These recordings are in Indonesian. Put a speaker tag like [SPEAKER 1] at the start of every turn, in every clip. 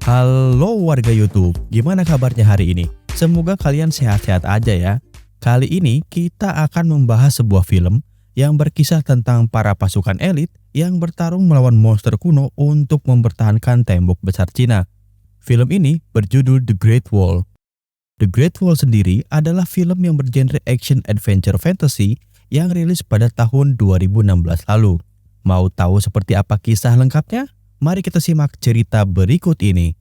[SPEAKER 1] Halo warga YouTube, gimana kabarnya hari ini? Semoga kalian sehat-sehat aja ya. Kali ini kita akan membahas sebuah film yang berkisah tentang para pasukan elit yang bertarung melawan monster kuno untuk mempertahankan tembok besar Cina. Film ini berjudul The Great Wall. The Great Wall sendiri adalah film yang bergenre action adventure fantasy yang rilis pada tahun 2016 lalu. Mau tahu seperti apa kisah lengkapnya? Mari kita simak cerita berikut ini.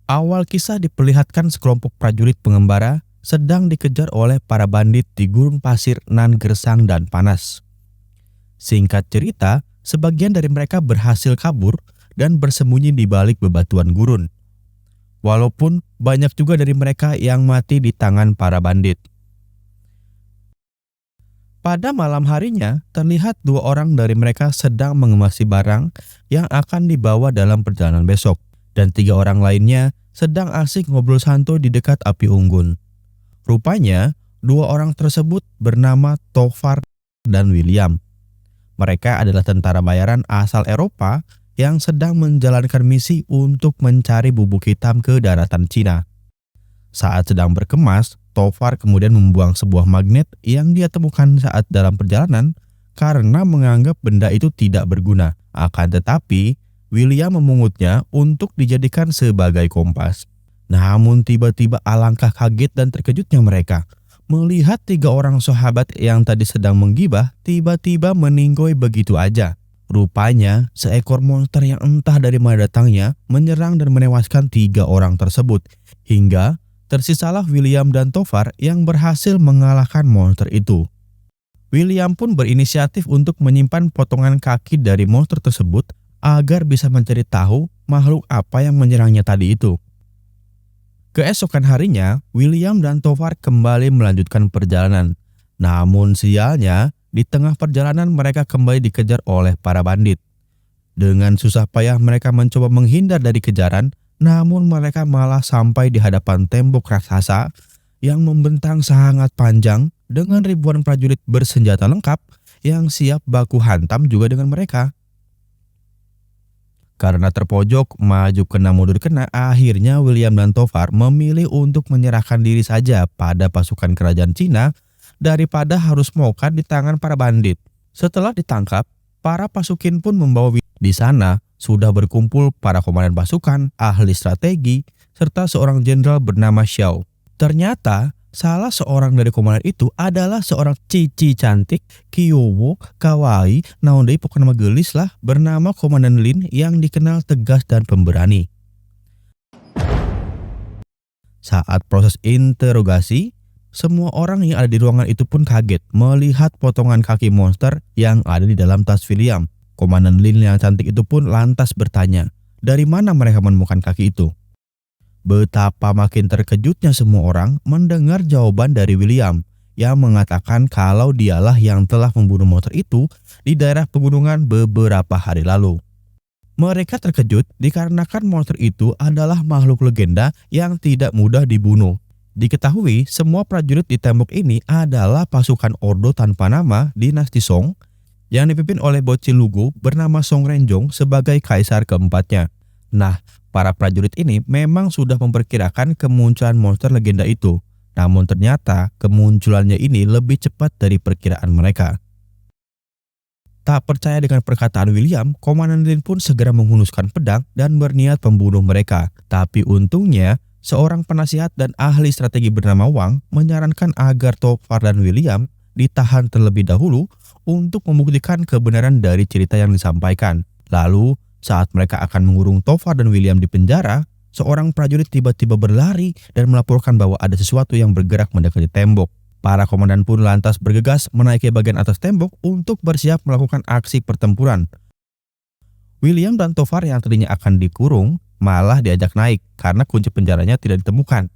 [SPEAKER 1] Awal kisah diperlihatkan sekelompok prajurit pengembara sedang dikejar oleh para bandit di gurun pasir nan gersang dan panas. Singkat cerita, sebagian dari mereka berhasil kabur dan bersembunyi di balik bebatuan gurun. Walaupun banyak juga dari mereka yang mati di tangan para bandit. Pada malam harinya, terlihat dua orang dari mereka sedang mengemasi barang yang akan dibawa dalam perjalanan besok, dan tiga orang lainnya sedang asik ngobrol santai di dekat api unggun. Rupanya, dua orang tersebut bernama Tovar dan William. Mereka adalah tentara bayaran asal Eropa yang sedang menjalankan misi untuk mencari bubuk hitam ke daratan Cina. Saat sedang berkemas, Tovar kemudian membuang sebuah magnet yang dia temukan saat dalam perjalanan karena menganggap benda itu tidak berguna. Akan tetapi, William memungutnya untuk dijadikan sebagai kompas. Namun tiba-tiba alangkah kaget dan terkejutnya mereka melihat tiga orang sahabat yang tadi sedang menggibah tiba-tiba meninggoy begitu aja. Rupanya, seekor monster yang entah dari mana datangnya menyerang dan menewaskan tiga orang tersebut. Hingga tersisalah William dan Tovar yang berhasil mengalahkan monster itu. William pun berinisiatif untuk menyimpan potongan kaki dari monster tersebut agar bisa mencari tahu makhluk apa yang menyerangnya tadi itu. Keesokan harinya, William dan Tovar kembali melanjutkan perjalanan. Namun sialnya, di tengah perjalanan mereka kembali dikejar oleh para bandit. Dengan susah payah mereka mencoba menghindar dari kejaran, namun mereka malah sampai di hadapan tembok raksasa yang membentang sangat panjang dengan ribuan prajurit bersenjata lengkap yang siap baku hantam juga dengan mereka. Karena terpojok, maju kena mundur kena, akhirnya William dan Tovar memilih untuk menyerahkan diri saja pada pasukan kerajaan Cina daripada harus mokat di tangan para bandit. Setelah ditangkap, para pasukin pun membawa di sana sudah berkumpul para komandan pasukan, ahli strategi, serta seorang jenderal bernama Xiao. Ternyata, salah seorang dari komandan itu adalah seorang cici cantik, Kyowo, kawaii, naondei pokoknya nama gelis lah, bernama Komandan Lin yang dikenal tegas dan pemberani. Saat proses interogasi, semua orang yang ada di ruangan itu pun kaget melihat potongan kaki monster yang ada di dalam tas William. Komandan Lin yang cantik itu pun lantas bertanya, dari mana mereka menemukan kaki itu? Betapa makin terkejutnya semua orang mendengar jawaban dari William yang mengatakan kalau dialah yang telah membunuh monster itu di daerah pegunungan beberapa hari lalu. Mereka terkejut dikarenakan monster itu adalah makhluk legenda yang tidak mudah dibunuh. Diketahui semua prajurit di tembok ini adalah pasukan ordo tanpa nama dinasti Song yang dipimpin oleh bocil lugu bernama Song Renjong sebagai kaisar keempatnya. Nah, para prajurit ini memang sudah memperkirakan kemunculan monster legenda itu. Namun ternyata kemunculannya ini lebih cepat dari perkiraan mereka. Tak percaya dengan perkataan William, Komandan Lin pun segera menghunuskan pedang dan berniat membunuh mereka. Tapi untungnya, seorang penasihat dan ahli strategi bernama Wang menyarankan agar Tovar dan William ditahan terlebih dahulu untuk membuktikan kebenaran dari cerita yang disampaikan. Lalu, saat mereka akan mengurung Tovar dan William di penjara, seorang prajurit tiba-tiba berlari dan melaporkan bahwa ada sesuatu yang bergerak mendekati tembok. Para komandan pun lantas bergegas menaiki bagian atas tembok untuk bersiap melakukan aksi pertempuran. William dan Tovar yang tadinya akan dikurung malah diajak naik karena kunci penjaranya tidak ditemukan.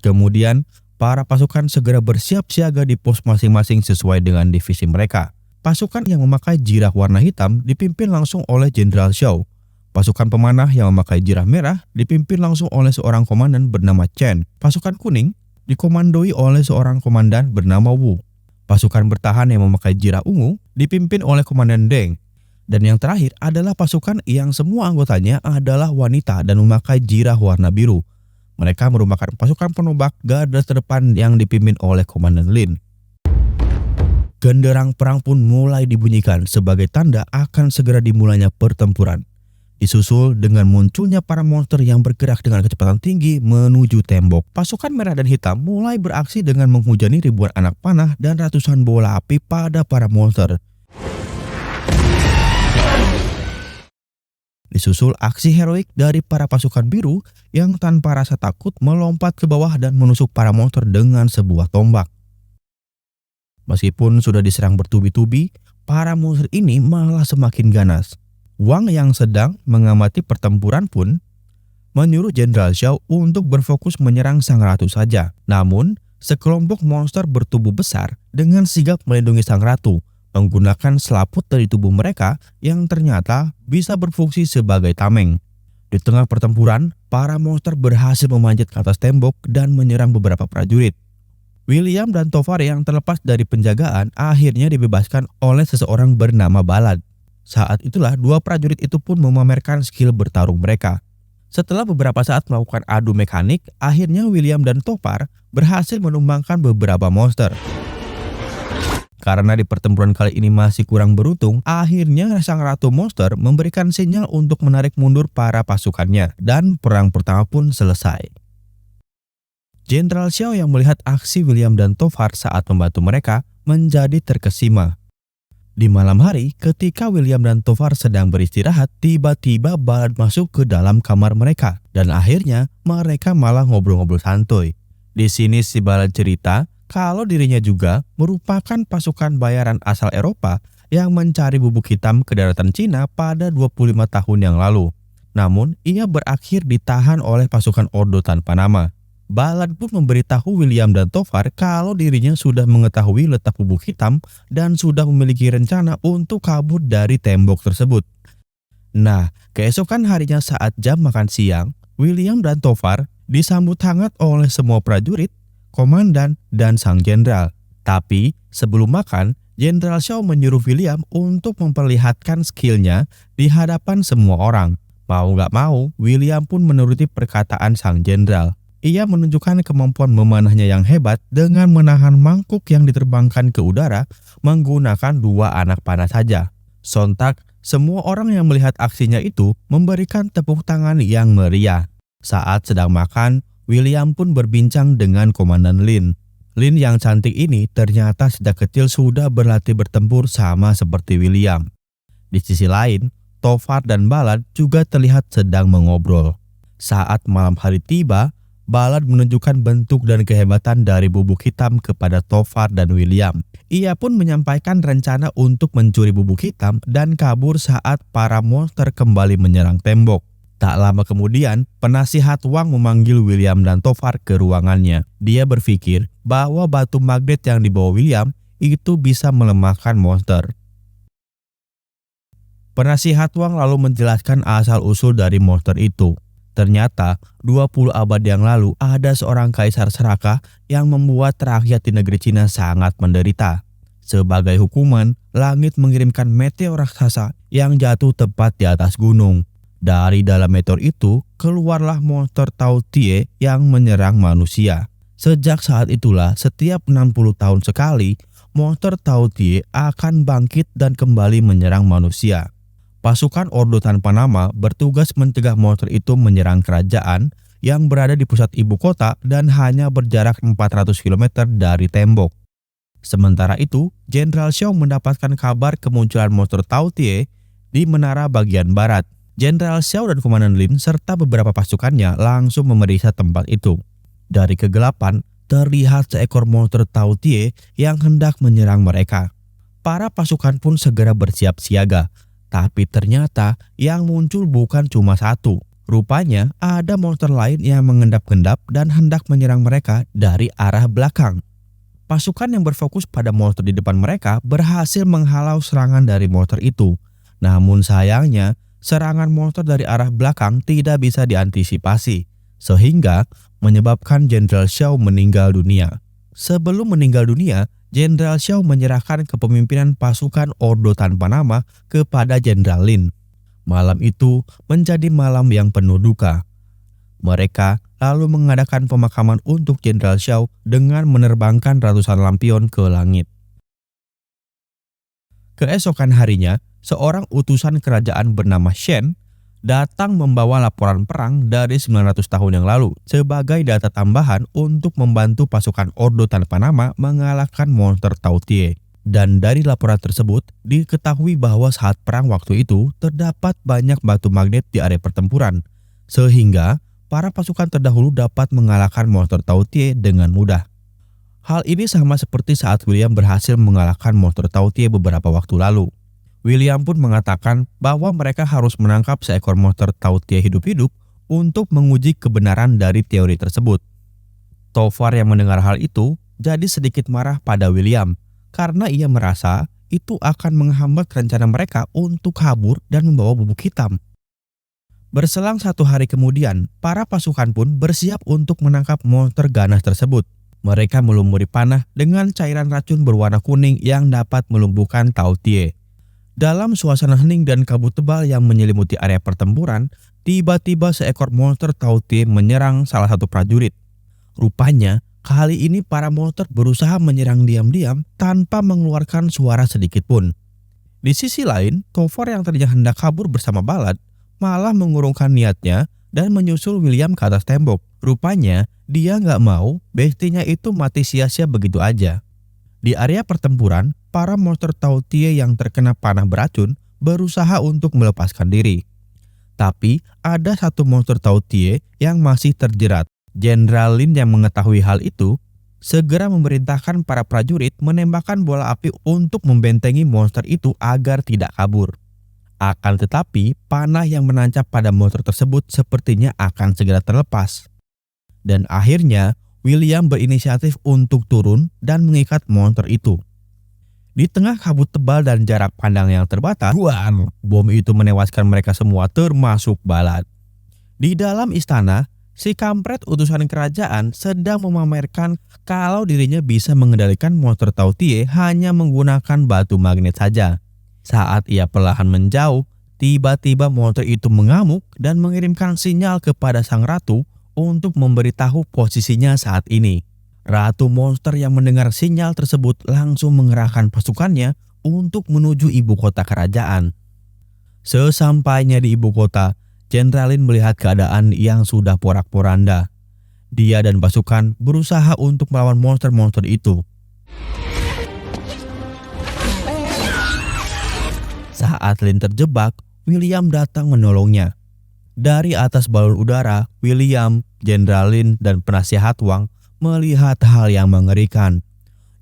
[SPEAKER 1] Kemudian, para pasukan segera bersiap siaga di pos masing-masing sesuai dengan divisi mereka. Pasukan yang memakai jirah warna hitam dipimpin langsung oleh Jenderal Xiao. Pasukan pemanah yang memakai jirah merah dipimpin langsung oleh seorang komandan bernama Chen. Pasukan kuning dikomandoi oleh seorang komandan bernama Wu. Pasukan bertahan yang memakai jirah ungu dipimpin oleh Komandan Deng. Dan yang terakhir adalah pasukan yang semua anggotanya adalah wanita dan memakai jirah warna biru. Mereka merupakan pasukan penombak garda terdepan yang dipimpin oleh Komandan Lin. Genderang perang pun mulai dibunyikan sebagai tanda akan segera dimulainya pertempuran. Disusul dengan munculnya para monster yang bergerak dengan kecepatan tinggi menuju tembok. Pasukan merah dan hitam mulai beraksi dengan menghujani ribuan anak panah dan ratusan bola api pada para monster. Disusul aksi heroik dari para pasukan biru yang tanpa rasa takut melompat ke bawah dan menusuk para monster dengan sebuah tombak. Meskipun sudah diserang bertubi-tubi, para monster ini malah semakin ganas. Wang yang sedang mengamati pertempuran pun menyuruh Jenderal Xiao untuk berfokus menyerang sang ratu saja. Namun, sekelompok monster bertubuh besar dengan sigap melindungi sang ratu, menggunakan selaput dari tubuh mereka yang ternyata bisa berfungsi sebagai tameng. Di tengah pertempuran, para monster berhasil memanjat ke atas tembok dan menyerang beberapa prajurit. William dan Tovar yang terlepas dari penjagaan akhirnya dibebaskan oleh seseorang bernama Ballad. Saat itulah dua prajurit itu pun memamerkan skill bertarung mereka. Setelah beberapa saat melakukan adu mekanik, akhirnya William dan Tovar berhasil menumbangkan beberapa monster. Karena di pertempuran kali ini masih kurang beruntung, akhirnya sang ratu monster memberikan sinyal untuk menarik mundur para pasukannya dan perang pertama pun selesai. Jenderal Xiao yang melihat aksi William dan Tovar saat membantu mereka menjadi terkesima. Di malam hari, ketika William dan Tovar sedang beristirahat, tiba-tiba Ballad masuk ke dalam kamar mereka dan akhirnya mereka malah ngobrol-ngobrol santuy. Di sini si Ballad cerita kalau dirinya juga merupakan pasukan bayaran asal Eropa yang mencari bubuk hitam ke daratan Cina pada 25 tahun yang lalu. Namun, ia berakhir ditahan oleh pasukan Ordo tanpa nama. Ballad pun memberitahu William dan Tovar kalau dirinya sudah mengetahui letak bubuk hitam dan sudah memiliki rencana untuk kabur dari tembok tersebut. Nah, keesokan harinya saat jam makan siang, William dan Tovar disambut hangat oleh semua prajurit, komandan, dan sang jenderal. Tapi sebelum makan, Jenderal Xiao menyuruh William untuk memperlihatkan skillnya di hadapan semua orang. Mau gak mau, William pun menuruti perkataan sang jenderal. Ia menunjukkan kemampuan memanahnya yang hebat dengan menahan mangkuk yang diterbangkan ke udara menggunakan 2 anak panah saja. Sontak, semua orang yang melihat aksinya itu memberikan tepuk tangan yang meriah. Saat sedang makan, William pun berbincang dengan Komandan Lin. Lin yang cantik ini ternyata sejak kecil sudah berlatih bertempur sama seperti William. Di sisi lain, Tovar dan Ballad juga terlihat sedang mengobrol. Saat malam hari tiba, Ballad menunjukkan bentuk dan kehebatan dari bubuk hitam kepada Tovar dan William. Ia pun menyampaikan rencana untuk mencuri bubuk hitam dan kabur saat para monster kembali menyerang tembok. Tak lama kemudian, penasihat Wang memanggil William dan Tovar ke ruangannya. Dia berpikir bahwa batu magnet yang dibawa William itu bisa melemahkan monster. Penasihat Wang lalu menjelaskan asal-usul dari monster itu. Ternyata 20 abad yang lalu ada seorang kaisar serakah yang membuat rakyat di negeri Cina sangat menderita. Sebagai hukuman, langit mengirimkan meteor raksasa yang jatuh tepat di atas gunung. Dari dalam meteor itu, keluarlah monster Tao Tie yang menyerang manusia. Sejak saat itulah, setiap 60 tahun sekali, monster Tao Tie akan bangkit dan kembali menyerang manusia. Pasukan Ordo tanpa nama bertugas mencegah monster itu menyerang kerajaan yang berada di pusat ibu kota dan hanya berjarak 400 km dari tembok. Sementara itu, Jenderal Xiao mendapatkan kabar kemunculan monster Tao Tie di menara bagian barat. Jenderal Xiao dan Komandan Lin serta beberapa pasukannya langsung memeriksa tempat itu. Dari kegelapan, terlihat seekor monster Tao Tie yang hendak menyerang mereka. Para pasukan pun segera bersiap siaga. Tapi ternyata yang muncul bukan cuma satu. Rupanya ada monster lain yang mengendap-endap dan hendak menyerang mereka dari arah belakang. Pasukan yang berfokus pada monster di depan mereka berhasil menghalau serangan dari monster itu. Namun sayangnya, serangan monster dari arah belakang tidak bisa diantisipasi, sehingga menyebabkan Jenderal Xiao meninggal dunia. Sebelum meninggal dunia, Jenderal Xiao menyerahkan kepemimpinan pasukan Ordo Tanpa Nama kepada Jenderal Lin. Malam itu menjadi malam yang penuh duka. Mereka lalu mengadakan pemakaman untuk Jenderal Xiao dengan menerbangkan ratusan lampion ke langit. Keesokan harinya, seorang utusan kerajaan bernama Shen datang membawa laporan perang dari 900 tahun yang lalu sebagai data tambahan untuk membantu pasukan Ordo Tanpa Nama mengalahkan monster Tao Tie. Dan dari laporan tersebut, diketahui bahwa saat perang waktu itu terdapat banyak batu magnet di area pertempuran, sehingga para pasukan terdahulu dapat mengalahkan monster Tao Tie dengan mudah. Hal ini sama seperti saat William berhasil mengalahkan monster Tao Tie beberapa waktu lalu. William pun mengatakan bahwa mereka harus menangkap seekor monster Tao Tie hidup-hidup untuk menguji kebenaran dari teori tersebut. Tofar yang mendengar hal itu jadi sedikit marah pada William karena ia merasa itu akan menghambat rencana mereka untuk kabur dan membawa bubuk hitam. Berselang 1 hari kemudian, para pasukan pun bersiap untuk menangkap monster ganas tersebut. Mereka melumuri panah dengan cairan racun berwarna kuning yang dapat melumpuhkan Tao Tie. Dalam suasana hening dan kabut tebal yang menyelimuti area pertempuran, tiba-tiba seekor monster Tao Tie menyerang salah satu prajurit. Rupanya, kali ini para monster berusaha menyerang diam-diam tanpa mengeluarkan suara sedikit pun. Di sisi lain, Tofar yang tadinya hendak kabur bersama Ballad malah mengurungkan niatnya dan menyusul William ke atas tembok. Rupanya, dia nggak mau bestinya itu mati sia-sia begitu aja. Di area pertempuran, para monster Tao Tie yang terkena panah beracun berusaha untuk melepaskan diri. Tapi ada satu monster Tao Tie yang masih terjerat. Jenderal Lin yang mengetahui hal itu segera memerintahkan para prajurit menembakkan bola api untuk membentengi monster itu agar tidak kabur. Akan tetapi, panah yang menancap pada monster tersebut sepertinya akan segera terlepas. Dan akhirnya, William berinisiatif untuk turun dan mengikat monster itu. Di tengah kabut tebal dan jarak pandang yang terbatas, bom itu menewaskan mereka semua termasuk Ballad. Di dalam istana, si kampret utusan kerajaan sedang memamerkan kalau dirinya bisa mengendalikan monster Tao Tie hanya menggunakan batu magnet saja. Saat ia perlahan menjauh, tiba-tiba monster itu mengamuk dan mengirimkan sinyal kepada sang ratu untuk memberitahu posisinya saat ini. Ratu monster yang mendengar sinyal tersebut langsung mengerahkan pasukannya untuk menuju ibu kota kerajaan. Sesampainya di ibu kota, Jenderal Lin melihat keadaan yang sudah porak-poranda. Dia dan pasukan berusaha untuk melawan monster-monster itu. Saat Lin terjebak, William datang menolongnya. Dari atas balon udara, William, Jenderal Lin, dan penasihat Wang melihat hal yang mengerikan.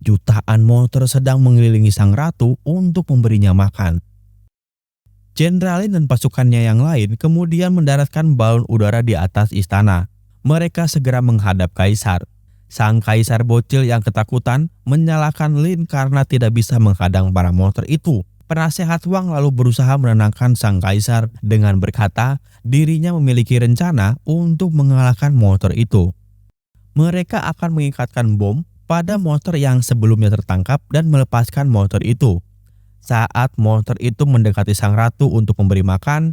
[SPEAKER 1] Jutaan monster sedang mengelilingi sang ratu untuk memberinya makan. Jenderal Lin dan pasukannya yang lain kemudian mendaratkan balon udara di atas istana. Mereka segera menghadap kaisar. Sang kaisar bocil yang ketakutan menyalahkan Lin karena tidak bisa menghadang para monster itu. Penasehat Wang lalu berusaha menenangkan sang kaisar dengan berkata dirinya memiliki rencana untuk mengalahkan monster itu. Mereka akan mengikatkan bom pada monster yang sebelumnya tertangkap dan melepaskan monster itu. Saat monster itu mendekati sang ratu untuk memberi makan,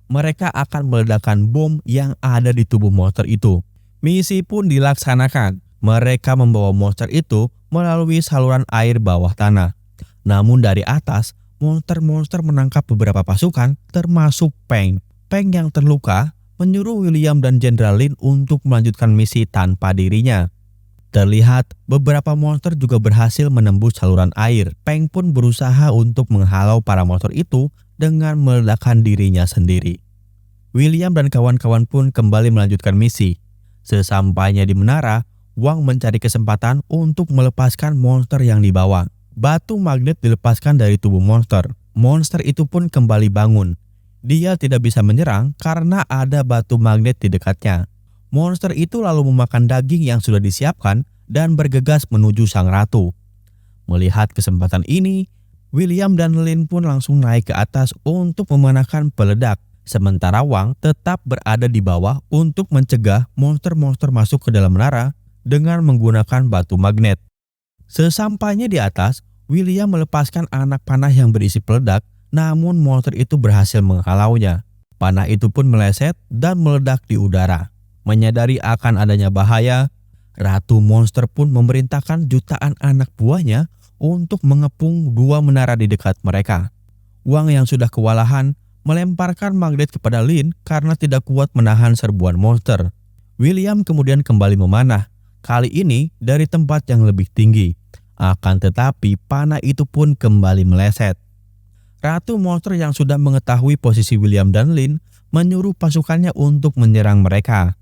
[SPEAKER 1] mereka akan meledakkan bom yang ada di tubuh monster itu. Misi pun dilaksanakan. Mereka membawa monster itu melalui saluran air bawah tanah. Namun dari atas, monster-monster menangkap beberapa pasukan termasuk Peng. Peng yang terluka menyuruh William dan Jenderal Lin untuk melanjutkan misi tanpa dirinya. Terlihat beberapa monster juga berhasil menembus saluran air. Peng pun berusaha untuk menghalau para monster itu dengan meledakkan dirinya sendiri. William dan kawan-kawan pun kembali melanjutkan misi. Sesampainya di menara, Wang mencari kesempatan untuk melepaskan monster yang dibawa. Batu magnet dilepaskan dari tubuh monster. Monster itu pun kembali bangun. Dia tidak bisa menyerang karena ada batu magnet di dekatnya. Monster itu lalu memakan daging yang sudah disiapkan dan bergegas menuju sang ratu. Melihat kesempatan ini, William dan Lin pun langsung naik ke atas untuk memanahkan peledak. Sementara Wang tetap berada di bawah untuk mencegah monster-monster masuk ke dalam menara dengan menggunakan batu magnet. Sesampainya di atas, William melepaskan anak panah yang berisi peledak, namun monster itu berhasil menghalaunya. Panah itu pun meleset dan meledak di udara. Menyadari akan adanya bahaya, Ratu Monster pun memerintahkan jutaan anak buahnya untuk mengepung 2 menara di dekat mereka. Wang yang sudah kewalahan melemparkan magnet kepada Lin karena tidak kuat menahan serbuan monster. William kemudian kembali memanah, kali ini dari tempat yang lebih tinggi. Akan tetapi panah itu pun kembali meleset. Ratu Monster yang sudah mengetahui posisi William dan Lin menyuruh pasukannya untuk menyerang mereka.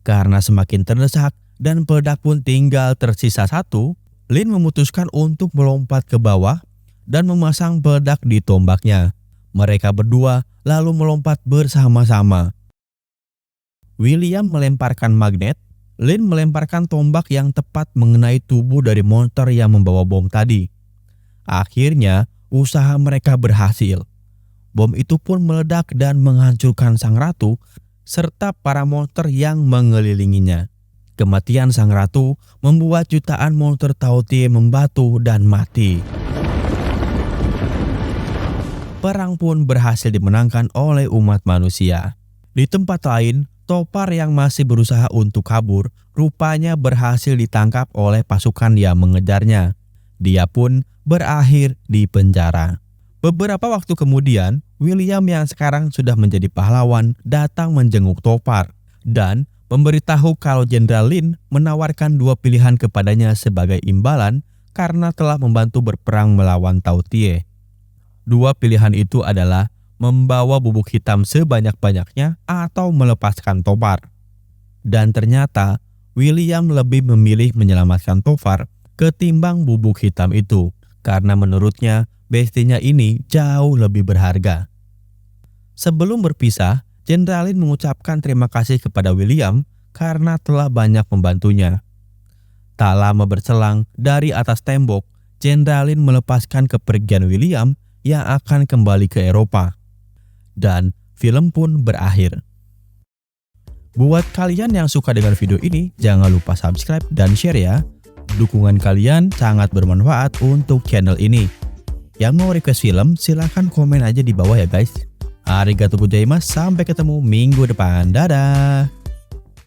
[SPEAKER 1] Karena semakin terdesak dan peledak pun tinggal tersisa 1, Lin memutuskan untuk melompat ke bawah dan memasang peledak di tombaknya. Mereka berdua lalu melompat bersama-sama. William melemparkan magnet, Lin melemparkan tombak yang tepat mengenai tubuh dari monster yang membawa bom tadi. Akhirnya, usaha mereka berhasil. Bom itu pun meledak dan menghancurkan sang ratu serta para monster yang mengelilinginya. Kematian sang ratu membuat jutaan monster Taotie membatu dan mati. Perang pun berhasil dimenangkan oleh umat manusia. Di tempat lain, Topar yang masih berusaha untuk kabur rupanya berhasil ditangkap oleh pasukan yang mengejarnya. Dia pun berakhir di penjara. Beberapa waktu kemudian, William yang sekarang sudah menjadi pahlawan datang menjenguk Topar dan memberitahu kalau Jenderal Lin menawarkan 2 pilihan kepadanya sebagai imbalan karena telah membantu berperang melawan Taotie. 2 pilihan itu adalah membawa bubuk hitam sebanyak-banyaknya atau melepaskan Topar. Dan ternyata William lebih memilih menyelamatkan Topar ketimbang bubuk hitam itu karena menurutnya bestinya ini jauh lebih berharga. Sebelum berpisah, Jenderal Lin mengucapkan terima kasih kepada William karena telah banyak membantunya. Tak lama berselang, dari atas tembok, Jenderal Lin melepaskan kepergian William yang akan kembali ke Eropa. Dan film pun berakhir. Buat kalian yang suka dengan video ini, jangan lupa subscribe dan share ya. Dukungan kalian sangat bermanfaat untuk channel ini. Yang mau request film, silahkan komen aja di bawah ya guys. Arigatou gozaimasu, sampai ketemu minggu depan. Dadah!